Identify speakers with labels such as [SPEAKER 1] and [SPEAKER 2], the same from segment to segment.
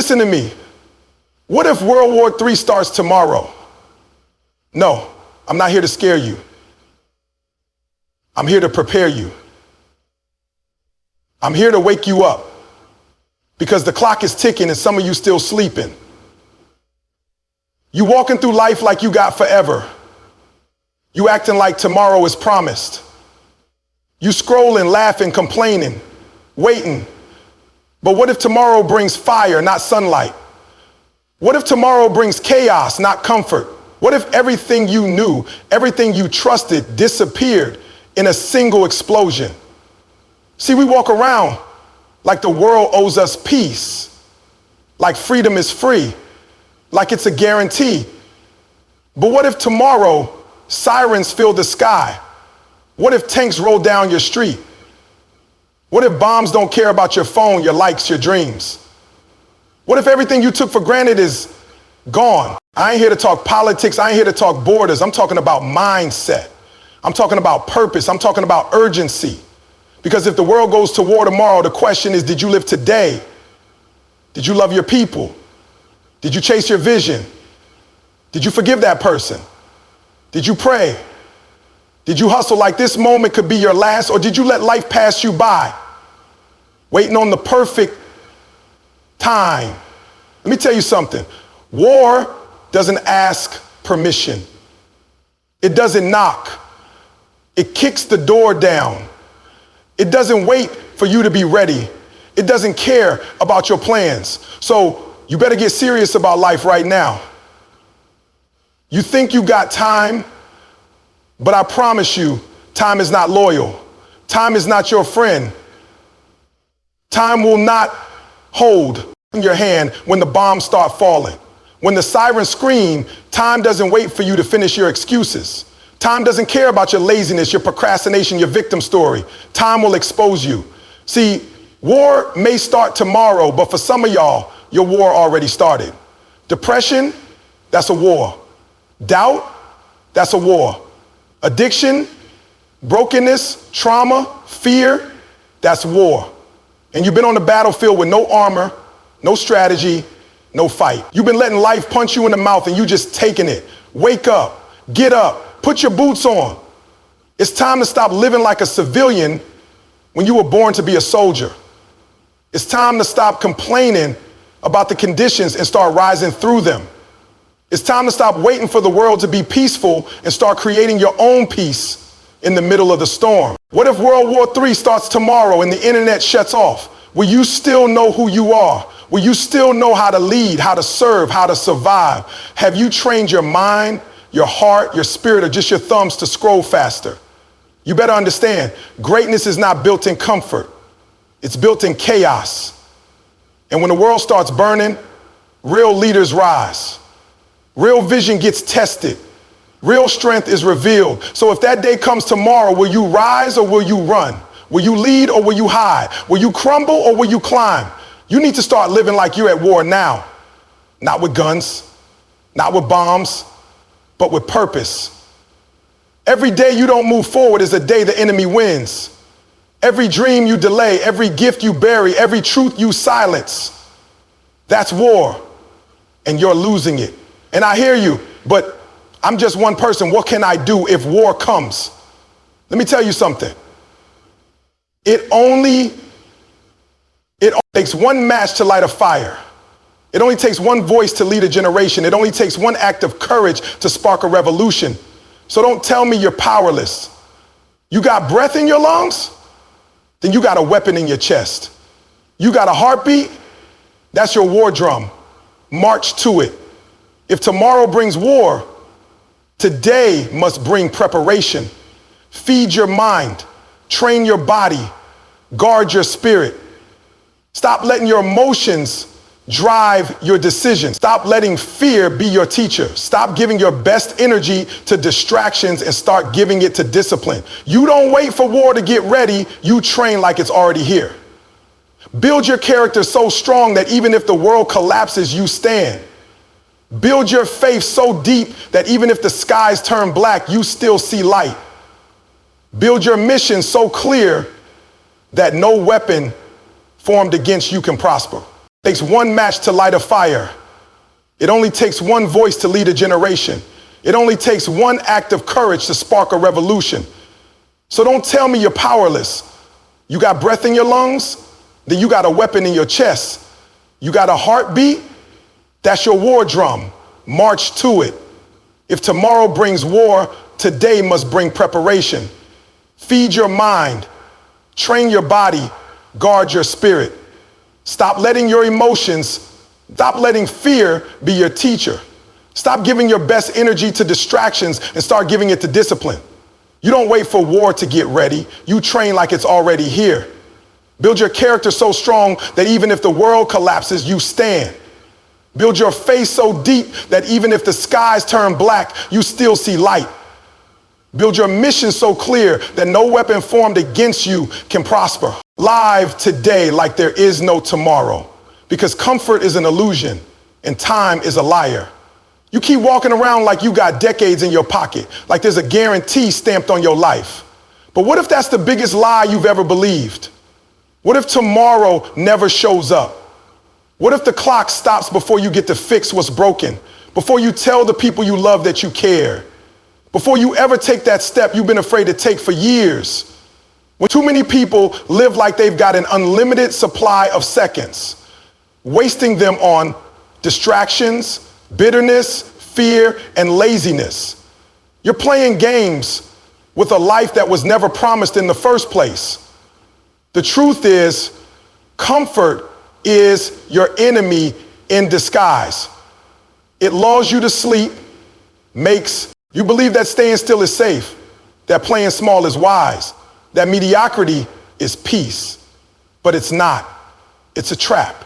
[SPEAKER 1] Listen to me. What if World War III starts tomorrow? No, I'm not here to scare you. I'm here to prepare you. I'm here to wake you up because the clock is ticking and some of you still sleeping. You walking through life like you got forever. You acting like tomorrow is promised. You scrolling, laughing, complaining, waiting. But what if tomorrow brings fire, not sunlight? What if tomorrow brings chaos, not comfort? What if everything you knew, everything you trusted disappeared in a single explosion? See, we walk around like the world owes us peace, like freedom is free, like it's a guarantee. But what if tomorrow sirens fill the sky? What if tanks roll down your street? What if bombs don't care about your phone, your likes, your dreams? What if everything you took for granted is gone? I ain't here to talk politics. I ain't here to talk borders. I'm talking about mindset. I'm talking about purpose. I'm talking about urgency. Because if the world goes to war tomorrow, the question is, did you live today? Did you love your people? Did you chase your vision? Did you forgive that person? Did you pray? Did you hustle like this moment could be your last, or did you let life pass you by, waiting on the perfect time? Let me tell you something. War doesn't ask permission. It doesn't knock. It kicks the door down. It doesn't wait for you to be ready. It doesn't care about your plans. So you better get serious about life right now. You think you got time, but I promise you, time is not loyal. Time is not your friend. Time will not hold in your hand when the bombs start falling. When the sirens scream, time doesn't wait for you to finish your excuses. Time doesn't care about your laziness, your procrastination, your victim story. Time will expose you. See, war may start tomorrow, but for some of y'all, your war already started. Depression, that's a war. Doubt, that's a war. Addiction, brokenness, trauma, fear, that's war. And you've been on the battlefield with no armor, no strategy, no fight. You've been letting life punch you in the mouth and you just taking it. Wake up, get up. Put your boots on. It's time to stop living like a civilian when you were born to be a soldier. It's time to stop complaining about the conditions and start rising through them. It's time to stop waiting for the world to be peaceful and start creating your own peace in the middle of the storm. What if World War III starts tomorrow and the internet shuts off? Will you still know who you are? Will you still know how to lead, how to serve, how to survive? Have you trained your mind, your heart, your spirit, or just your thumbs to scroll faster? You better understand, greatness is not built in comfort. It's built in chaos. And when the world starts burning, real leaders rise. Real vision gets tested. Real strength is revealed. So if that day comes tomorrow, will you rise or will you run? Will you lead or will you hide? Will you crumble or will you climb? You need to start living like you're at war now. Not with guns, not with bombs, but with purpose. Every day you don't move forward is a day the enemy wins. Every dream you delay, every gift you bury, every truth you silence, that's war, and you're losing it. And I hear you, but I'm just one person. What can I do if war comes? Let me tell you something. It only takes one match to light a fire. It only takes one voice to lead a generation. It only takes one act of courage to spark a revolution. So don't tell me you're powerless. You got breath in your lungs? Then you got a weapon in your chest. You got a heartbeat? That's your war drum. March to it. If tomorrow brings war, today must bring preparation. Feed your mind, train your body, guard your spirit. Stop letting your emotions drive your decisions. Stop letting fear be your teacher. Stop giving your best energy to distractions and start giving it to discipline. You don't wait for war to get ready. You train like it's already here. Build your character so strong that even if the world collapses, you stand. Build your faith so deep that even if the skies turn black, you still see light. Build your mission so clear that no weapon formed against you can prosper. It takes one match to light a fire. It only takes one voice to lead a generation. It only takes one act of courage to spark a revolution. So don't tell me you're powerless. You got breath in your lungs, then you got a weapon in your chest. You got a heartbeat, that's your war drum. March to it. If tomorrow brings war, today must bring preparation. Feed your mind, train your body, guard your spirit. Stop letting your emotions, stop letting fear be your teacher. Stop giving your best energy to distractions and start giving it to discipline. You don't wait for war to get ready. You train like it's already here. Build your character so strong that even if the world collapses, you stand. Build your faith so deep that even if the skies turn black, you still see light. Build your mission so clear that no weapon formed against you can prosper. Live today like there is no tomorrow, because comfort is an illusion and time is a liar. You keep walking around like you got decades in your pocket, like there's a guarantee stamped on your life. But what if that's the biggest lie you've ever believed? What if tomorrow never shows up? What if the clock stops before you get to fix what's broken? Before you tell the people you love that you care? Before you ever take that step you've been afraid to take for years? When too many people live like they've got an unlimited supply of seconds, wasting them on distractions, bitterness, fear, and laziness. You're playing games with a life that was never promised in the first place. The truth is, comfort is your enemy in disguise. It lulls you to sleep, makes you believe that staying still is safe, that playing small is wise, that mediocrity is peace. But it's not. It's a trap.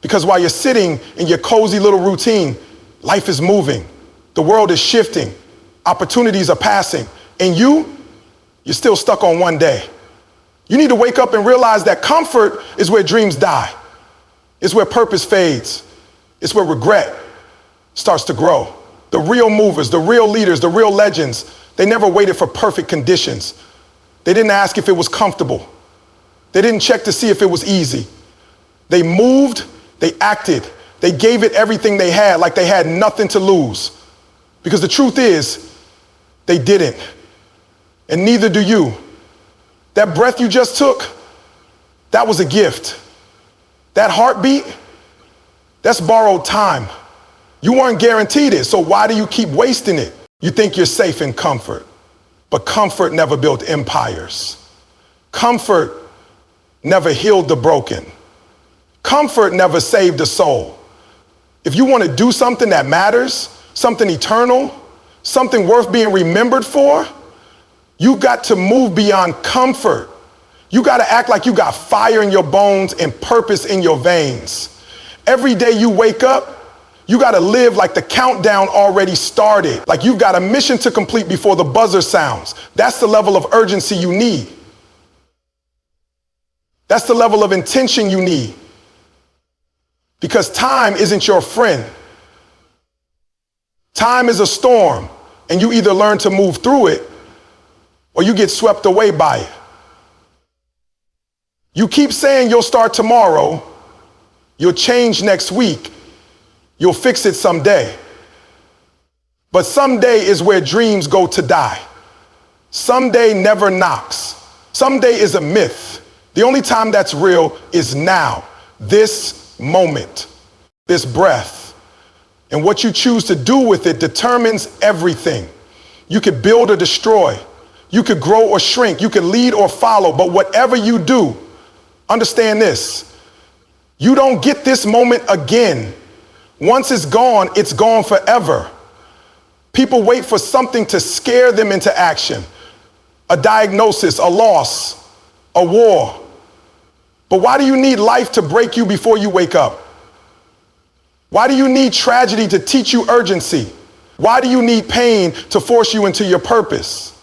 [SPEAKER 1] Because while you're sitting in your cozy little routine, life is moving, the world is shifting, opportunities are passing, and you're still stuck on one day. You need to wake up and realize that comfort is where dreams die. It's where purpose fades. It's where regret starts to grow. The real movers, the real leaders, the real legends, they never waited for perfect conditions. They didn't ask if it was comfortable. They didn't check to see if it was easy. They moved, they acted, they gave it everything they had, like they had nothing to lose. Because the truth is, they didn't. And neither do you. That breath you just took, that was a gift. That heartbeat, that's borrowed time. You weren't guaranteed it, so why do you keep wasting it? You think you're safe in comfort, but comfort never built empires. Comfort never healed the broken. Comfort never saved a soul. If you want to do something that matters, something eternal, something worth being remembered for, you got to move beyond comfort. You got to act like you got fire in your bones and purpose in your veins. Every day you wake up, you got to live like the countdown already started, like you've got a mission to complete before the buzzer sounds. That's the level of urgency you need. That's the level of intention you need. Because time isn't your friend. Time is a storm, and you either learn to move through it or you get swept away by it. You keep saying you'll start tomorrow, you'll change next week, you'll fix it someday. But someday is where dreams go to die. Someday never knocks. Someday is a myth. The only time that's real is now, this moment, this breath. And what you choose to do with it determines everything. You could build or destroy. You could grow or shrink. You could lead or follow. But whatever you do, understand this. You don't get this moment again. Once it's gone forever. People wait for something to scare them into action. A diagnosis, a loss, a war. But why do you need life to break you before you wake up? Why do you need tragedy to teach you urgency? Why do you need pain to force you into your purpose?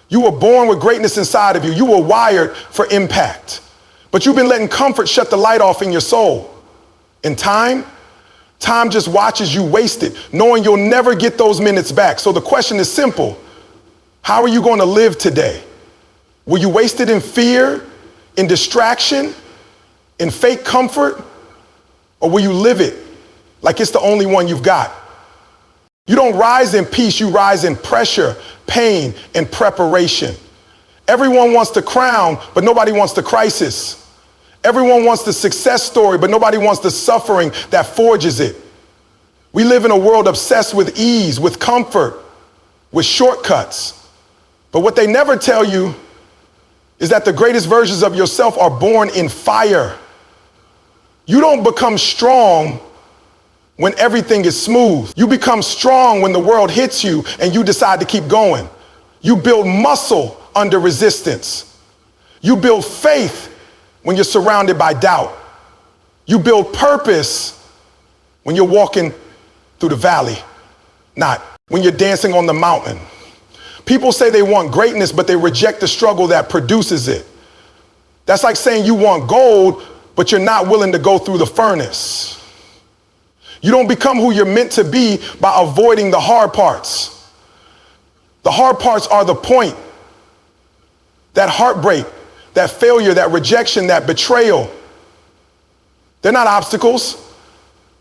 [SPEAKER 1] You were born with greatness inside of you. You were wired for impact. But you've been letting comfort shut the light off in your soul. In time just watches you waste it, knowing you'll never get those minutes back. So the question is simple. How are you going to live today? Will you waste it in fear, in distraction, in fake comfort? Or will you live it like it's the only one you've got? You don't rise in peace, you rise in pressure, pain, and preparation. Everyone wants the crown, but nobody wants the crisis. Everyone wants the success story, but nobody wants the suffering that forges it. We live in a world obsessed with ease, with comfort, with shortcuts. But what they never tell you is that the greatest versions of yourself are born in fire. You don't become strong when everything is smooth. You become strong when the world hits you and you decide to keep going. You build muscle under resistance. You build faith when you're surrounded by doubt. You build purpose when you're walking through the valley, not when you're dancing on the mountain. People say they want greatness, but they reject the struggle that produces it. That's like saying you want gold, but you're not willing to go through the furnace. You don't become who you're meant to be by avoiding the hard parts. The hard parts are the point. That heartbreak, that failure, that rejection, that betrayal. They're not obstacles.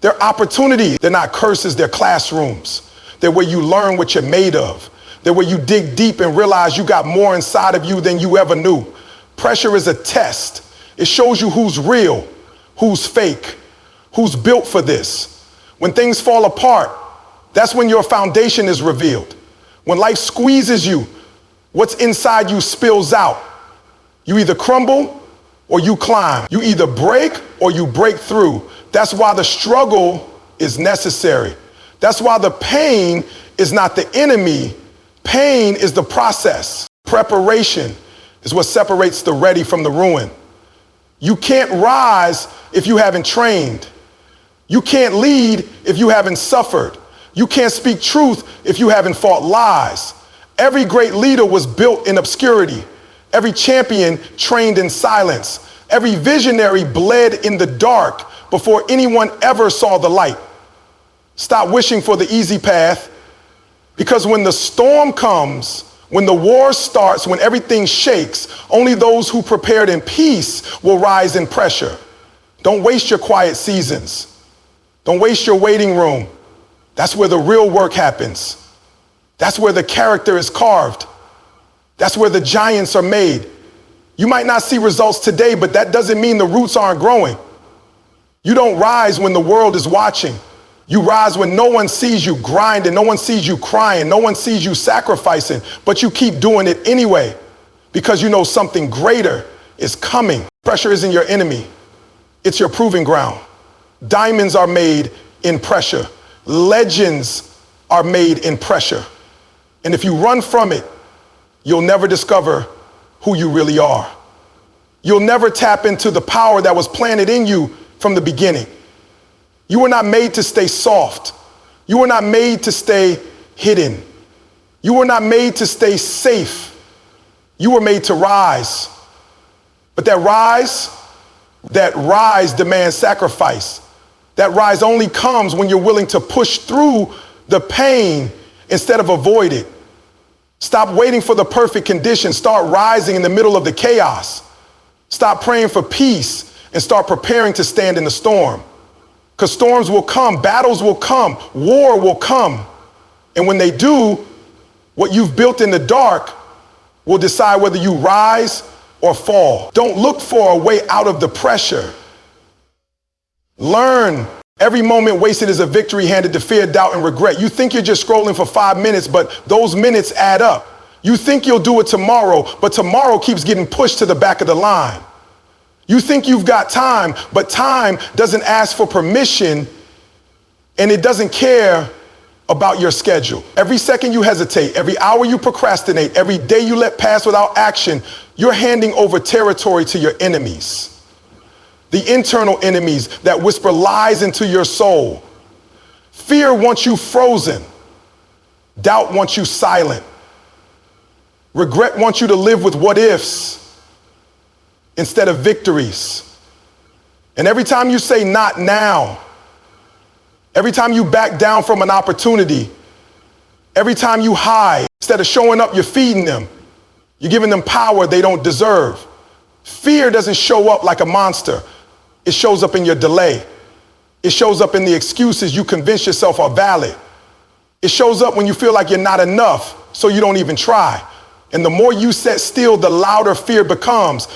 [SPEAKER 1] They're opportunities. They're not curses, they're classrooms. They're where you learn what you're made of. They're where you dig deep and realize you got more inside of you than you ever knew. Pressure is a test. It shows you who's real, who's fake, who's built for this. When things fall apart, that's when your foundation is revealed. When life squeezes you, what's inside you spills out. You either crumble or you climb. You either break or you break through. That's why the struggle is necessary. That's why the pain is not the enemy. Pain is the process. Preparation is what separates the ready from the ruin. You can't rise if you haven't trained. You can't lead if you haven't suffered. You can't speak truth if you haven't fought lies. Every great leader was built in obscurity. Every champion trained in silence. Every visionary bled in the dark before anyone ever saw the light. Stop wishing for the easy path, because when the storm comes, when the war starts, when everything shakes, only those who prepared in peace will rise in pressure. Don't waste your quiet seasons. Don't waste your waiting room. That's where the real work happens. That's where the character is carved. That's where the giants are made. You might not see results today, but that doesn't mean the roots aren't growing. You don't rise when the world is watching. You rise when no one sees you grinding, no one sees you crying, no one sees you sacrificing, but you keep doing it anyway because you know something greater is coming. Pressure isn't your enemy. It's your proving ground. Diamonds are made in pressure. Legends are made in pressure. And if you run from it, you'll never discover who you really are. You'll never tap into the power that was planted in you from the beginning. You were not made to stay soft. You were not made to stay hidden. You were not made to stay safe. You were made to rise. But that rise demands sacrifice. That rise only comes when you're willing to push through the pain instead of avoid it. Stop waiting for the perfect conditions. Start rising in the middle of the chaos. Stop praying for peace and start preparing to stand in the storm. Because storms will come, battles will come, war will come. And when they do, what you've built in the dark will decide whether you rise or fall. Don't look for a way out of the pressure. Learn. Every moment wasted is a victory handed to fear, doubt, and regret. You think you're just scrolling for 5 minutes, but those minutes add up. You think you'll do it tomorrow, but tomorrow keeps getting pushed to the back of the line. You think you've got time, but time doesn't ask for permission, and it doesn't care about your schedule. Every second you hesitate, every hour you procrastinate, every day you let pass without action, you're handing over territory to your enemies. The internal enemies that whisper lies into your soul. Fear wants you frozen. Doubt wants you silent. Regret wants you to live with what ifs instead of victories. And every time you say not now, every time you back down from an opportunity, every time you hide, instead of showing up, you're feeding them. You're giving them power they don't deserve. Fear doesn't show up like a monster. It shows up in your delay. It shows up in the excuses you convince yourself are valid. It shows up when you feel like you're not enough, so you don't even try. And the more you sit still, the louder fear becomes.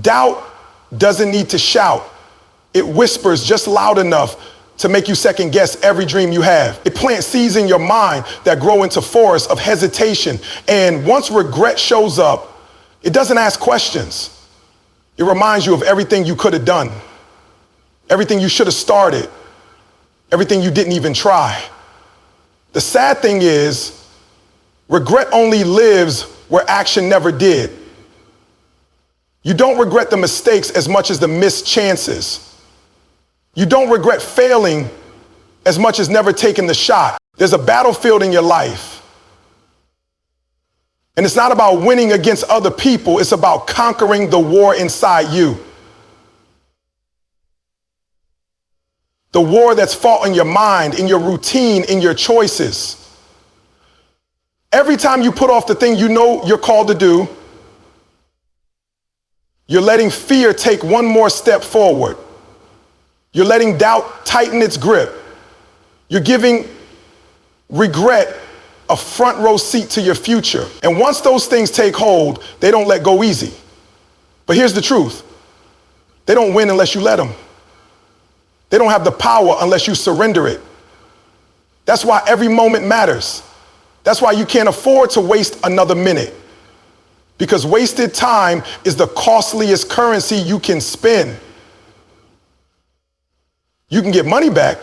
[SPEAKER 1] Doubt doesn't need to shout. It whispers just loud enough to make you second guess every dream you have. It plants seeds in your mind that grow into forests of hesitation. And once regret shows up, it doesn't ask questions. It reminds you of everything you could have done, everything you should have started, everything you didn't even try. The sad thing is, regret only lives where action never did. You don't regret the mistakes as much as the missed chances. You don't regret failing as much as never taking the shot. There's a battlefield in your life. And it's not about winning against other people. It's about conquering the war inside you. The war that's fought in your mind, in your routine, in your choices. Every time you put off the thing you know you're called to do, you're letting fear take one more step forward. You're letting doubt tighten its grip. You're giving regret a front row seat to your future. And once those things take hold, they don't let go easy. But here's the truth. They don't win unless you let them. They don't have the power unless you surrender it. That's why every moment matters. That's why you can't afford to waste another minute. Because wasted time is the costliest currency you can spend. You can get money back,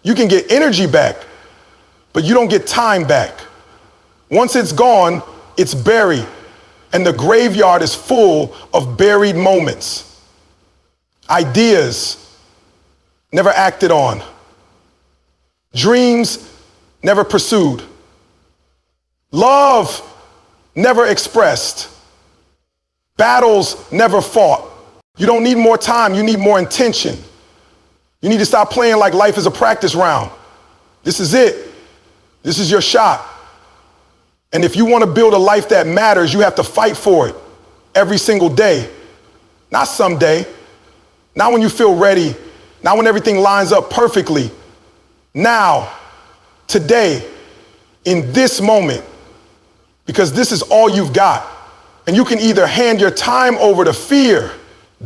[SPEAKER 1] you can get energy back, but you don't get time back. Once it's gone, it's buried, and the graveyard is full of buried moments. Ideas never acted on. Dreams never pursued. Love never expressed. Battles never fought. You don't need more time, you need more intention. You need to stop playing like life is a practice round. This is it. This is your shot. And if you want to build a life that matters, you have to fight for it every single day. Not someday. Not when you feel ready. Not when everything lines up perfectly. Now, today, in this moment, because this is all you've got. And you can either hand your time over to fear,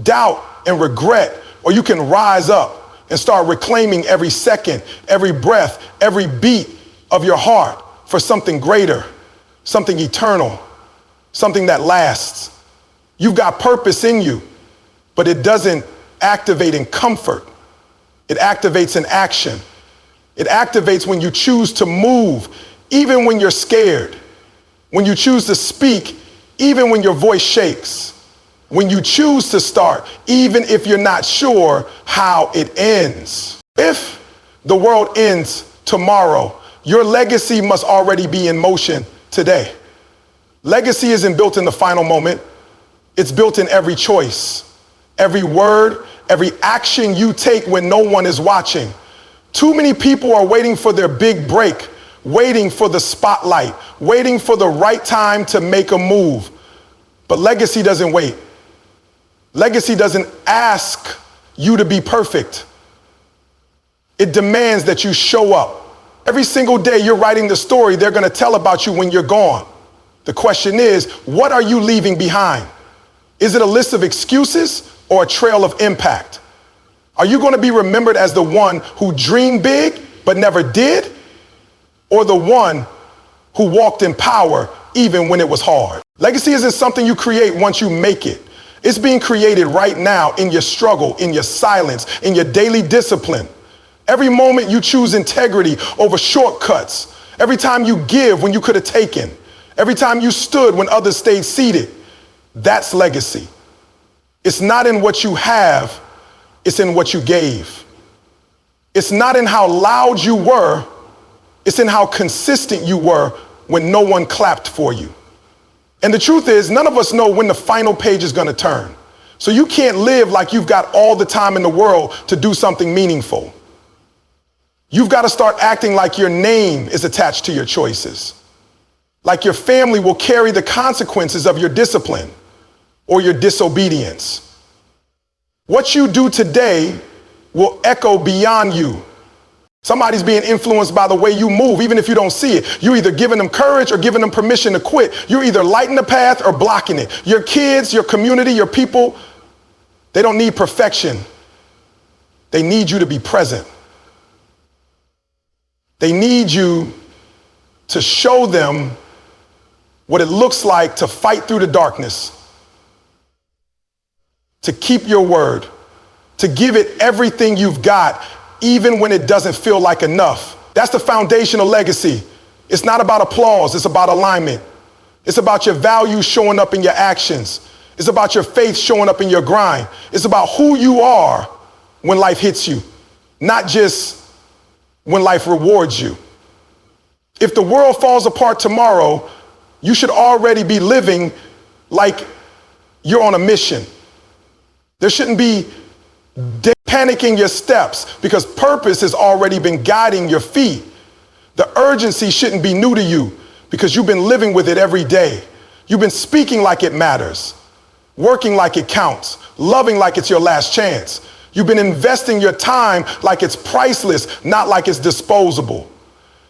[SPEAKER 1] doubt, and regret, or you can rise up and start reclaiming every second, every breath, every beat of your heart for something greater, something eternal, something that lasts. You've got purpose in you, but it doesn't activate in comfort. It activates in action. It activates when you choose to move, even when you're scared. When you choose to speak, even when your voice shakes. When you choose to start, even if you're not sure how it ends. If the world ends tomorrow, your legacy must already be in motion today. Legacy isn't built in the final moment. It's built in every choice, every word, every action you take when no one is watching. Too many people are waiting for their big break, waiting for the spotlight, waiting for the right time to make a move. But legacy doesn't wait. Legacy doesn't ask you to be perfect. It demands that you show up. Every single day you're writing the story they're going to tell about you when you're gone. The question is, what are you leaving behind? Is it a list of excuses or a trail of impact? Are you going to be remembered as the one who dreamed big but never did? Or the one who walked in power even when it was hard? Legacy isn't something you create once you make it. It's being created right now in your struggle, in your silence, in your daily discipline. Every moment you choose integrity over shortcuts. Every time you give when you could have taken. Every time you stood when others stayed seated. That's legacy. It's not in what you have, it's in what you gave. It's not in how loud you were, it's in how consistent you were when no one clapped for you. And the truth is, none of us know when the final page is going to turn. So you can't live like you've got all the time in the world to do something meaningful. You've got to start acting like your name is attached to your choices. Like your family will carry the consequences of your discipline or your disobedience. What you do today will echo beyond you. Somebody's being influenced by the way you move, even if you don't see it. You're either giving them courage or giving them permission to quit. You're either lighting the path or blocking it. Your kids, your community, your people, they don't need perfection. They need you to be present. They need you to show them what it looks like to fight through the darkness, to keep your word, to give it everything you've got, even when it doesn't feel like enough. That's the foundational legacy. It's not about applause, it's about alignment. It's about your values showing up in your actions. It's about your faith showing up in your grind. It's about who you are when life hits you, not just when life rewards you. If the world falls apart tomorrow, you should already be living like you're on a mission. There shouldn't be panicking your steps because purpose has already been guiding your feet. The urgency shouldn't be new to you because you've been living with it every day. You've been speaking like it matters, working like it counts, loving like it's your last chance. You've been investing your time like it's priceless, not like it's disposable.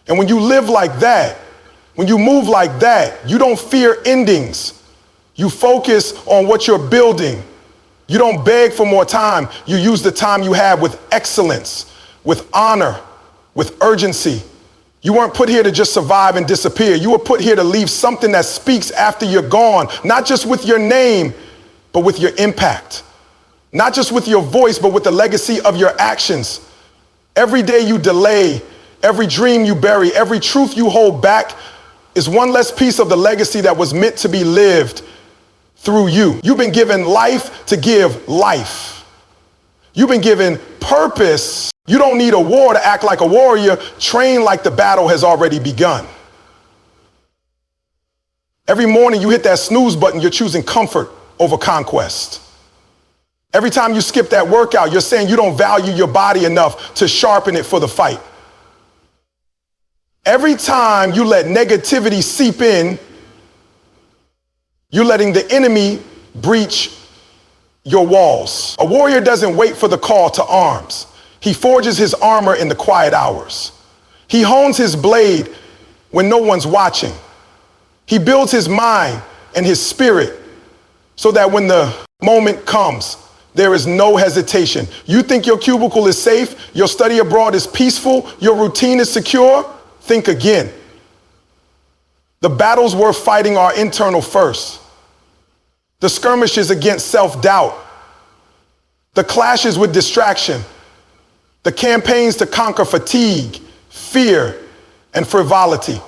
[SPEAKER 1] And when you live like that, when you move like that, you don't fear endings. You focus on what you're building. You don't beg for more time. You use the time you have with excellence, with honor, with urgency. You weren't put here to just survive and disappear. You were put here to leave something that speaks after you're gone, not just with your name, but with your impact. Not just with your voice, but with the legacy of your actions. Every day you delay, every dream you bury, every truth you hold back is one less piece of the legacy that was meant to be lived through you. You've been given life to give life. You've been given purpose. You don't need a war to act like a warrior. Train like the battle has already begun. Every morning you hit that snooze button, you're choosing comfort over conquest. Every time you skip that workout, you're saying you don't value your body enough to sharpen it for the fight. Every time you let negativity seep in, you're letting the enemy breach your walls. A warrior doesn't wait for the call to arms. He forges his armor in the quiet hours. He hones his blade when no one's watching. He builds his mind and his spirit so that when the moment comes, there is no hesitation. You think your cubicle is safe, your study abroad is peaceful, your routine is secure? Think again. The battles worth fighting are internal first. The skirmishes against self-doubt, the clashes with distraction, the campaigns to conquer fatigue, fear, and frivolity.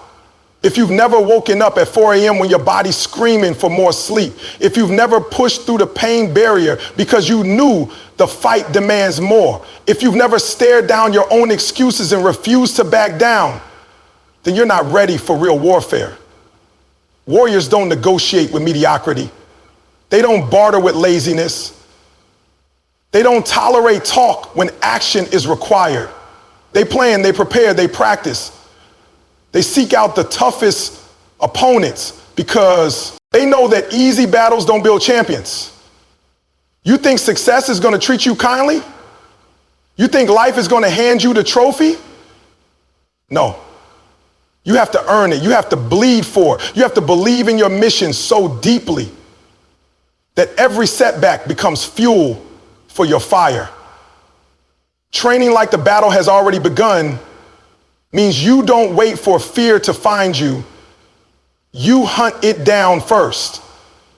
[SPEAKER 1] If you've never woken up at 4 a.m. when your body's screaming for more sleep, if you've never pushed through the pain barrier because you knew the fight demands more, if you've never stared down your own excuses and refused to back down, then you're not ready for real warfare. Warriors don't negotiate with mediocrity. They don't barter with laziness. They don't tolerate talk when action is required. They plan, they prepare, they practice. They seek out the toughest opponents because they know that easy battles don't build champions. You think success is going to treat you kindly? You think life is going to hand you the trophy? No. You have to earn it. You have to bleed for it. You have to believe in your mission so deeply that every setback becomes fuel for your fire. Training like the battle has already begun means you don't wait for fear to find you. You hunt it down first.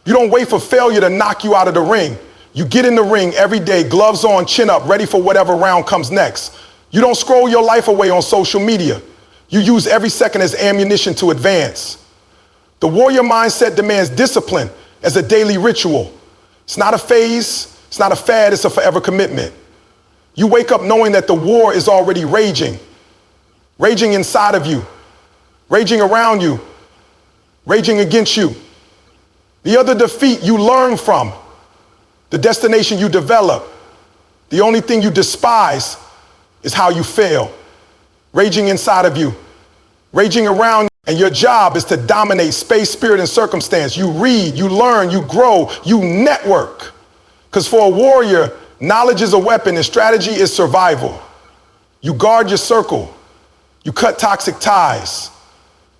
[SPEAKER 1] You don't wait for failure to knock you out of the ring. You get in the ring every day, gloves on, chin up, ready for whatever round comes next. You don't scroll your life away on social media. You use every second as ammunition to advance. The warrior mindset demands discipline as a daily ritual. It's not a phase, it's not a fad, it's a forever commitment. You wake up knowing that the war is already raging inside of you, raging around you, raging against you. The other defeat you learn from, the destination you develop. The only thing you despise is how you fail. Raging inside of you, raging around you, and your job is to dominate space, spirit, and circumstance. You read, you learn, you grow, you network. Because for a warrior, Knowledge is a weapon and strategy is survival. You guard your circle. You cut toxic ties.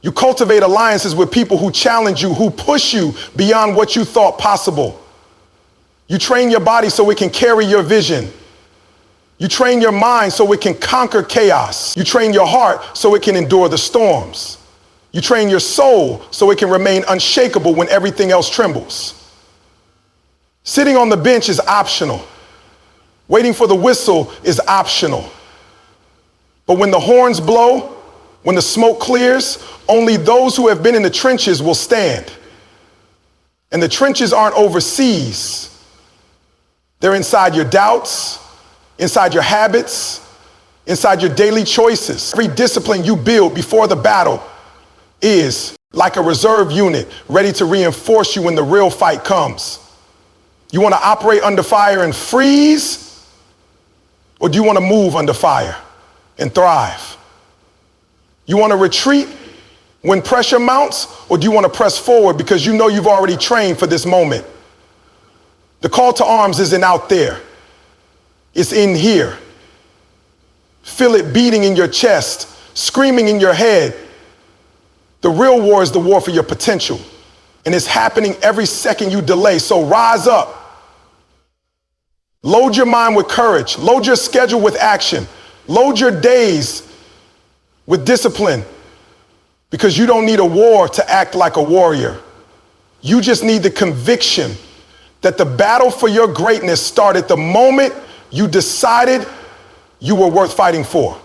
[SPEAKER 1] You cultivate alliances with people who challenge you, who push you beyond what you thought possible. You train your body so it can carry your vision. You train your mind so it can conquer chaos. You train your heart so it can endure the storms. You train your soul so it can remain unshakable when everything else trembles. Sitting on the bench is optional. Waiting for the whistle is optional. But when the horns blow, when the smoke clears, only those who have been in the trenches will stand. And the trenches aren't overseas. They're inside your doubts, inside your habits, inside your daily choices. Every discipline you build before the battle is like a reserve unit ready to reinforce you when the real fight comes. You want to operate under fire and freeze? Or do you want to move under fire and thrive? You want to retreat when pressure mounts? Or do you want to press forward because you know you've already trained for this moment? The call to arms isn't out there. It's in here. Feel it beating in your chest, screaming in your head. The real war is the war for your potential. And it's happening every second you delay. So rise up. Load your mind with courage. Load your schedule with action. Load your days with discipline. Because you don't need a war to act like a warrior. You just need the conviction that the battle for your greatness started the moment you decided you were worth fighting for.